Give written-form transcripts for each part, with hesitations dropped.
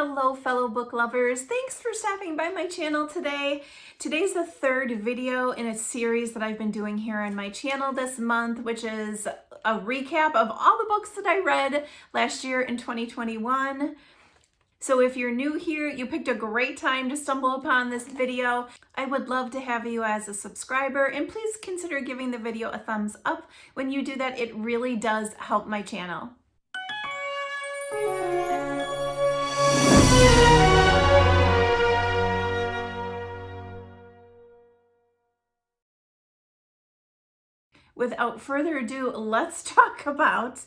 Hello, fellow book lovers. Thanks for stopping by my channel today. Today's the third video in a series that I've been doing here on my channel this month, which is a recap of all the books that I read last year in 2021. So if you're new here, you picked a great time to stumble upon this video. I would love to have you as a subscriber, and please consider giving the video a thumbs up. When you do that, it really does help my channel. Without further ado, let's talk about,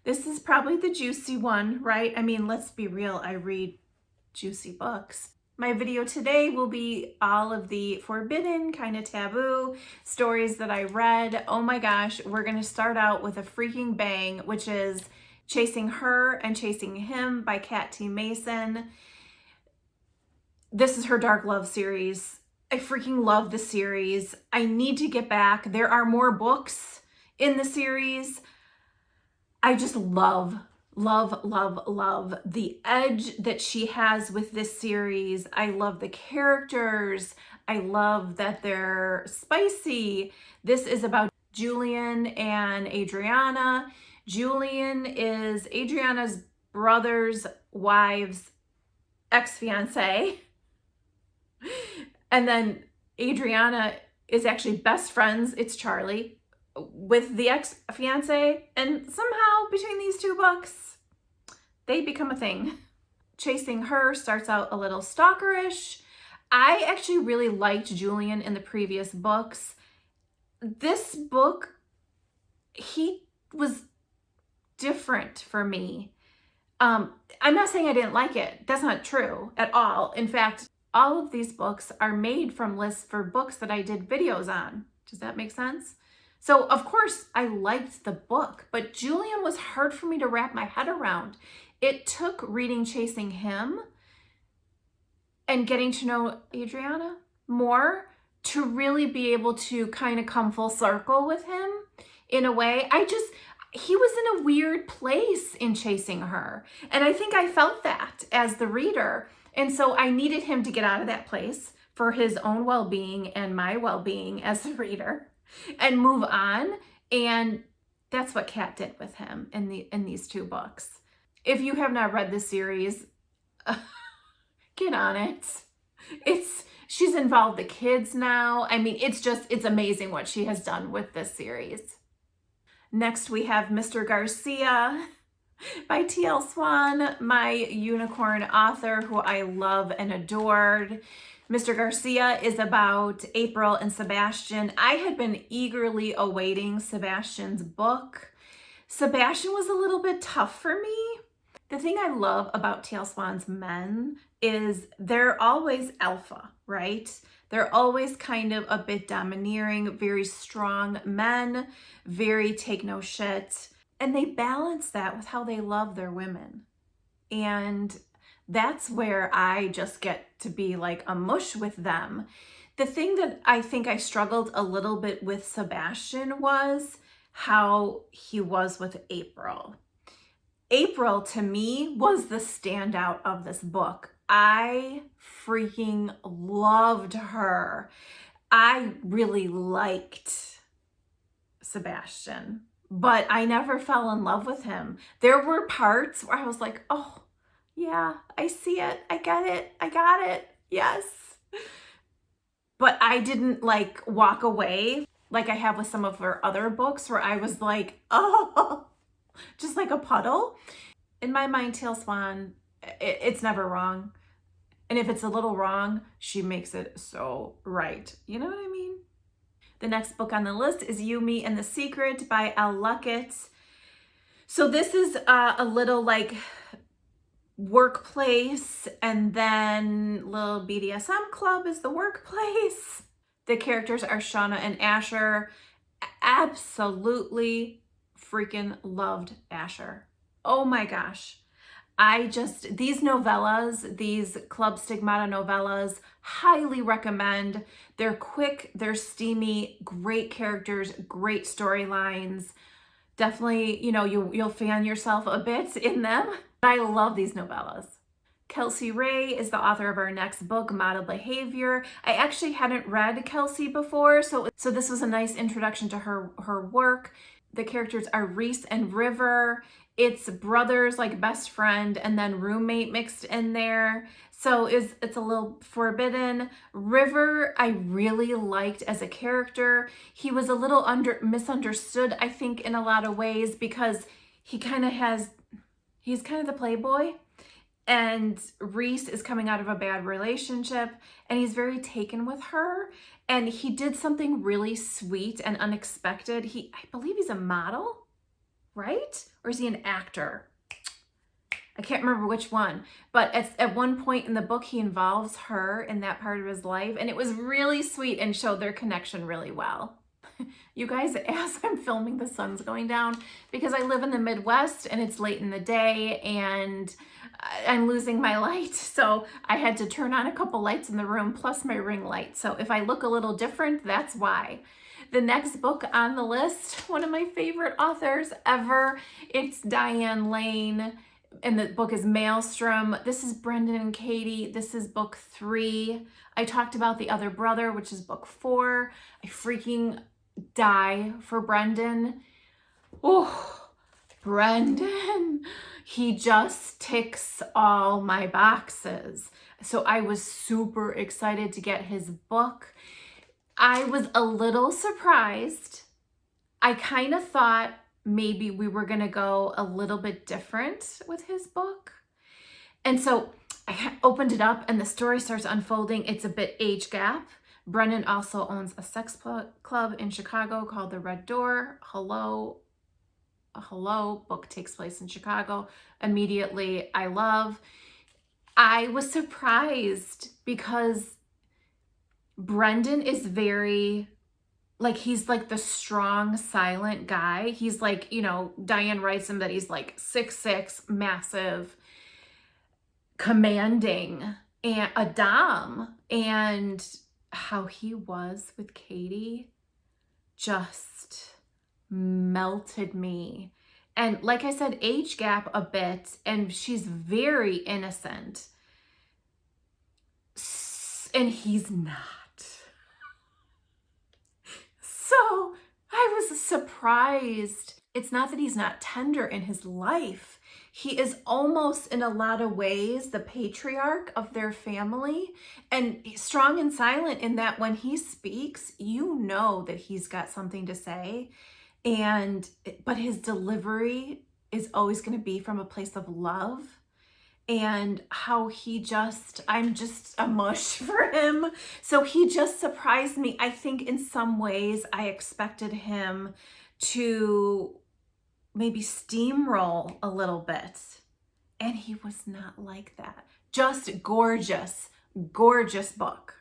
this is probably the juicy one, right? I mean, let's be real, I read juicy books. My video today will be all of the forbidden, kind of taboo stories that I read. Oh my gosh, we're gonna start out with a freaking bang, which is Chasing Her and Chasing Him by Kat T. Mason. This is her dark love series. I freaking love the series. I need to get back. There are more books in the series. I just love the edge that she has with this series. I love the characters. I love that they're spicy. This is about Julian and Adriana. Julian is Adriana's brother's wife's ex-fiance. And then Adriana is actually best friends, it's Charlie, with the ex-fiance. And somehow between these two books, they become a thing. Chasing Her starts out a little stalkerish. I actually really liked Julian in the previous books. This book, he was different for me. I'm not saying I didn't like it. That's not true at all. In fact, all of these books are made from lists for books that I did videos on. Does that make sense? So of course I liked the book, but Julian was hard for me to wrap my head around. It took reading Chasing Him and getting to know Adriana more to really be able to kind of come full circle with him in a way. He was in a weird place in Chasing Her. And I think I felt that as the reader. And so I needed him to get out of that place for his own well-being and my well-being as the reader and move on. And that's what Kat did with him in these two books. If you have not read the series, get on it. She's involved the kids now. I mean, it's amazing what she has done with this series. Next, we have Mr. Garcia by T.L. Swan, my unicorn author who I love and adored. Mr. Garcia is about April and Sebastian. I had been eagerly awaiting Sebastian's book. Sebastian was a little bit tough for me. The thing I love about T.L. Swan's men is they're always alpha, right? They're always kind of a bit domineering, very strong men, very take no shit. And they balance that with how they love their women. And that's where I just get to be like a mush with them. The thing that I think I struggled a little bit with Sebastian was how he was with April. April, to me, was the standout of this book. I freaking loved her. I really liked Sebastian, but I never fell in love with him. There were parts where I was like, oh, yeah, I see it. I get it. I got it. Yes. But I didn't like walk away like I have with some of her other books where I was like, oh, just like a puddle. In my mind, T.L. Swan, it's never wrong. And if it's a little wrong, she makes it so right. You know what I mean? The next book on the list is You, Me, and the Secret by L. Luckett. So this is a little like workplace, and then little BDSM club is the workplace. The characters are Shauna and Asher. Absolutely freaking loved Asher. Oh my gosh. These novellas, these Club Stigmata novellas, highly recommend. They're quick, they're steamy, great characters, great storylines. Definitely, you know, you'll fan yourself a bit in them. I love these novellas. Kelsey Ray is the author of our next book, Model Behavior. I actually hadn't read Kelsey before, so this was a nice introduction to her work. The characters are Reese and River. It's brothers, like best friend, and then roommate mixed in there. So it's a little forbidden. River, I really liked as a character. He was a little misunderstood, I think, in a lot of ways, because he's kind of the playboy. And Reese is coming out of a bad relationship, and he's very taken with her. And he did something really sweet and unexpected. I believe he's a model, right? Or is he an actor? I can't remember which one. But at one point in the book, he involves her in that part of his life. And it was really sweet and showed their connection really well. You guys, as I'm filming, the sun's going down because I live in the Midwest and it's late in the day and I'm losing my light. So I had to turn on a couple lights in the room plus my ring light. So if I look a little different, that's why. The next book on the list, one of my favorite authors ever, it's Diane Lane, and the book is Maelstrom. This is Brendan and Katie. This is book 3. I talked about The Other Brother, which is book 4. I freaking die for Brendan. Oh, Brendan. He just ticks all my boxes. So I was super excited to get his book. I was a little surprised. I kind of thought maybe we were going to go a little bit different with his book. And so I opened it up and the story starts unfolding. It's a bit age gap. Brendan also owns a sex club in Chicago called The Red Door. Hello, book takes place in Chicago. Immediately, I was surprised because Brendan is very, like, he's like the strong, silent guy. He's like, Diane writes him that he's like 6'6", massive, commanding, and a dom. And how he was with Katie just melted me. And like I said, age gap a bit, and she's very innocent. And he's not. So I was surprised. It's not that he's not tender in his life. He is almost, in a lot of ways, the patriarch of their family, and strong and silent in that when he speaks, you know that he's got something to say. But his delivery is always going to be from a place of love. And how I'm just a mush for him. So he just surprised me. I think in some ways I expected him to maybe steamroll a little bit. And he was not like that. Just gorgeous, gorgeous book.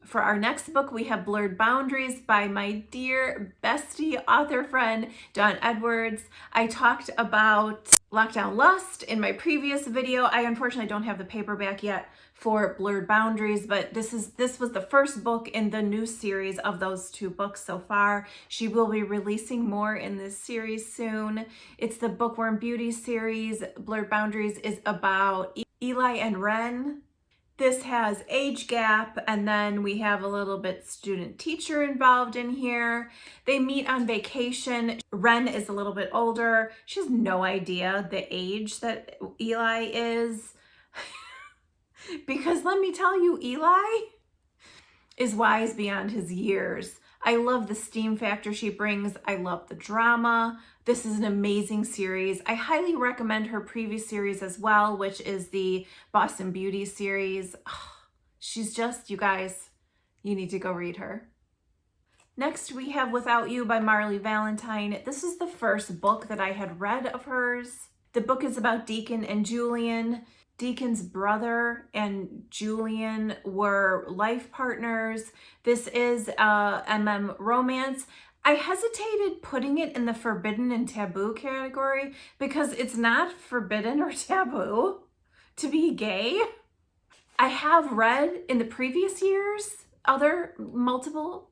For our next book, we have Blurred Boundaries by my dear bestie author friend, Dawn Edwards. I talked about Lockdown Lust in my previous video. I unfortunately don't have the paperback yet for Blurred Boundaries, but this was the first book in the new series of those 2 books so far. She will be releasing more in this series soon. It's the Bookworm Beauty series. Blurred Boundaries is about Eli and Ren. This has age gap, and then we have a little bit student-teacher involved in here. They meet on vacation. Ren is a little bit older. She has no idea the age that Eli is. Because let me tell you, Eli is wise beyond his years. I love the steam factor she brings. I love the drama. This is an amazing series. I highly recommend her previous series as well, which is the Boston Beauty series. Oh, she's just, you guys, you need to go read her. Next, we have Without You by Marley Valentine. This is the first book that I had read of hers. The book is about Deacon and Julian. Deacon's brother and Julian were life partners. This is a romance. I hesitated putting it in the forbidden and taboo category because it's not forbidden or taboo to be gay. I have read in the previous years multiple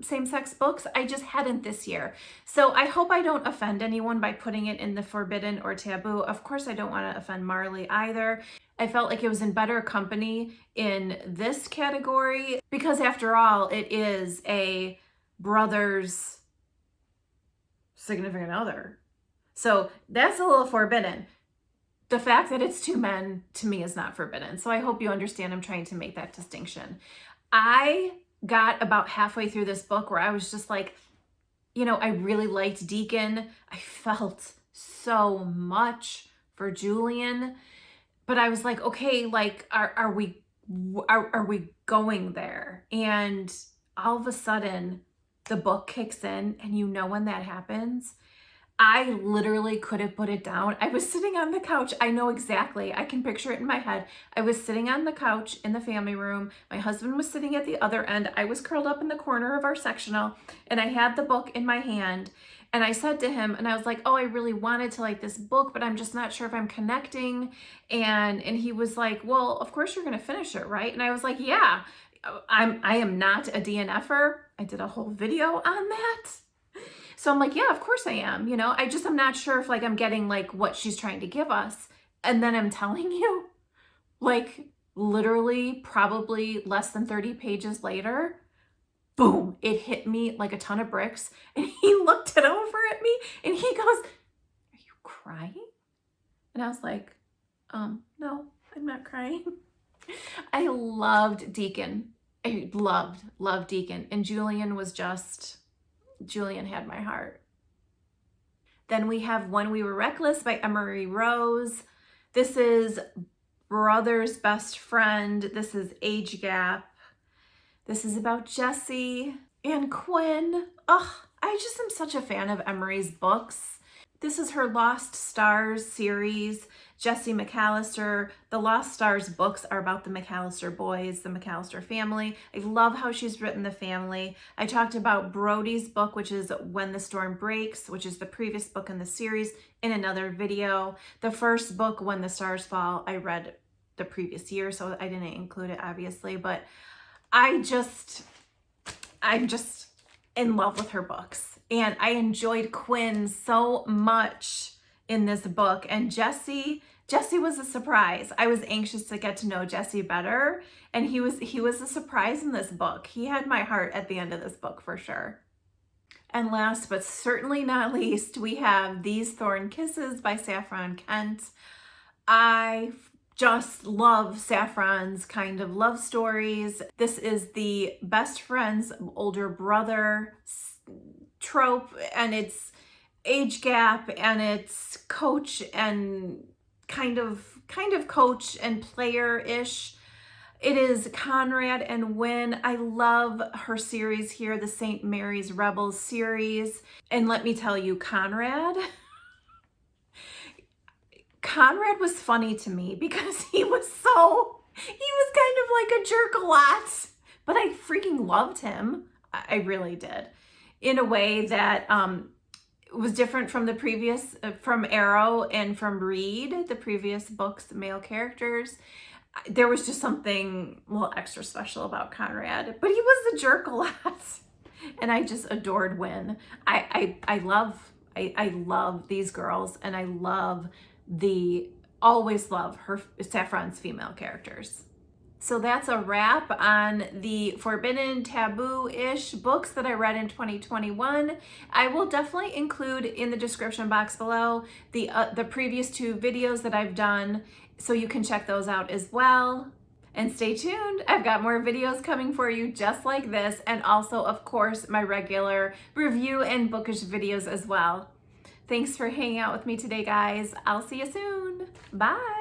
same-sex books. I just hadn't this year. So I hope I don't offend anyone by putting it in the forbidden or taboo. Of course, I don't want to offend Marley either. I felt like it was in better company in this category because after all, it is a brother's significant other. So that's a little forbidden. The fact that it's two men to me is not forbidden. So I hope you understand I'm trying to make that distinction. I got about halfway through this book where I was just like, you know, I really liked Deacon. I felt so much for Julian, but I was like, okay, like, are we going there? And all of a sudden the book kicks in, and you know when that happens, I literally couldn't put it down. I was sitting on the couch. I know exactly. I can picture it in my head. I was sitting on the couch in the family room. My husband was sitting at the other end. I was curled up in the corner of our sectional, and I had the book in my hand. And I said to him, and I was like, oh, I really wanted to like this book, but I'm just not sure if I'm connecting. And he was like, well, of course you're going to finish it, right? And I was like, yeah, I am not a DNFer. I did a whole video on that. So I'm like, yeah, of course I am. You know, I'm not sure if like I'm getting like what she's trying to give us. And then I'm telling you, like literally probably less than 30 pages later, boom, it hit me like a ton of bricks. And he looked it over at me and he goes, are you crying? And I was like, no, I'm not crying. I loved Deacon. I loved Deacon. And Julian had my heart. Then we have When We Were Reckless by Emery Rose. This is brother's best friend. This is age gap. This is about Jesse and Quinn. Oh, I just am such a fan of Emery's books. This is her Lost Stars series. Jesse McAllister. The Lost Stars books are about the McAllister boys, the McAllister family. I love how she's written the family. I talked about Brody's book, which is When the Storm Breaks, which is the previous book in the series, in another video. The first book, When the Stars Fall, I read the previous year, so I didn't include it, obviously, but I'm just in love with her books. And I enjoyed Quinn so much in this book. And Jesse was a surprise. I was anxious to get to know Jesse better. And he was a surprise in this book. He had my heart at the end of this book for sure. And last but certainly not least, we have These Thorn Kisses by Saffron Kent. I just love Saffron's kind of love stories. This is the best friend's older brother trope, and it's age gap, and it's coach and kind of coach and player-ish. It is Conrad and Wynn. I love her series here, the St. Mary's Rebels series. And let me tell you, Conrad was funny to me because he was kind of like a jerk a lot, but I freaking loved him. I really did, in a way that was different from the previous, from Arrow and from Reed, the previous books, the male characters. There was just something a little extra special about Conrad, but he was a jerk a lot, and I just adored Wynn. I love these girls, and I always love her, Saffron's female characters. So that's a wrap on the forbidden, taboo-ish books that I read in 2021. I will definitely include in the description box below the previous two videos that I've done, so you can check those out as well. And stay tuned, I've got more videos coming for you just like this, and also, of course, my regular review and bookish videos as well. Thanks for hanging out with me today, guys. I'll see you soon. Bye.